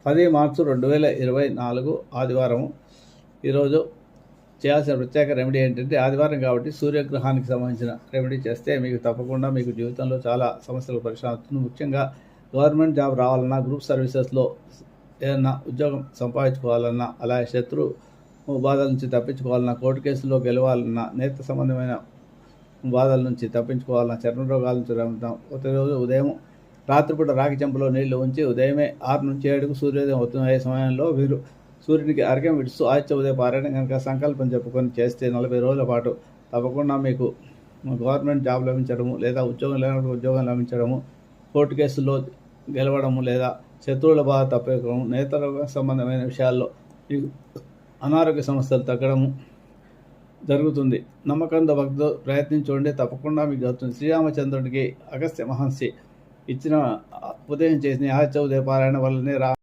10 మార్చి 2024 ఆదివారం. ఈరోజు చేయాల్సిన ప్రత్యేక రెమెడీ ఏంటంటే, ఆదివారం కాబట్టి సూర్యగ్రహానికి సంబంధించిన రెమెడీ చేస్తే మీకు తప్పకుండా మీకు జీవితంలో చాలా సమస్యలు పరిష్కారం అవుతుంది. ముఖ్యంగా గవర్నమెంట్ జాబ్ రావాలన్నా, గ్రూప్ సర్వీసెస్లో ఏదన్నా ఉద్యోగం సంపాదించుకోవాలన్నా, అలాగే శత్రు బాధల నుంచి తప్పించుకోవాలన్నా, కోర్టు కేసుల్లో గెలవాలన్నా, నేత్ర సంబంధమైన బాధల నుంచి తప్పించుకోవాలన్నా, చర్మ రోగాల నుంచి ప్రతిరోజు ఉదయం రాత్రిపూట రాగి చెంపలో నీళ్లు ఉంచి ఉదయమే 6 నుంచి 7కు సూర్యోదయం అవుతున్న సమయంలో మీరు సూర్యునికి అర్ఘ్యం విడుస్తూ ఆదిత్య ఉదయ పారాయణ కనుక సంకల్పం చెప్పుకొని చేస్తే 40 రోజుల పాటు తప్పకుండా మీకు గవర్నమెంట్ జాబ్ లభించడము, లేదా ఉద్యోగం లేనప్పుడు ఉద్యోగం లభించడము, కోర్టు కేసుల్లో గెలవడము, లేదా శత్రువుల బాధ తప్పడం, నేత్ర సంబంధమైన విషయాల్లో మీకు అనారోగ్య సమస్యలు తగ్గడము జరుగుతుంది. నమ్మకంతో భక్తితో ప్రయత్నించుకోండి, తప్పకుండా మీకు జరుగుతుంది. శ్రీరామచంద్రుడికి అగస్త్య మహర్షి ఇచ్చిన ఉదయం చేసిన ఆదిత్య ఉదయ పారాయణ వల్లనే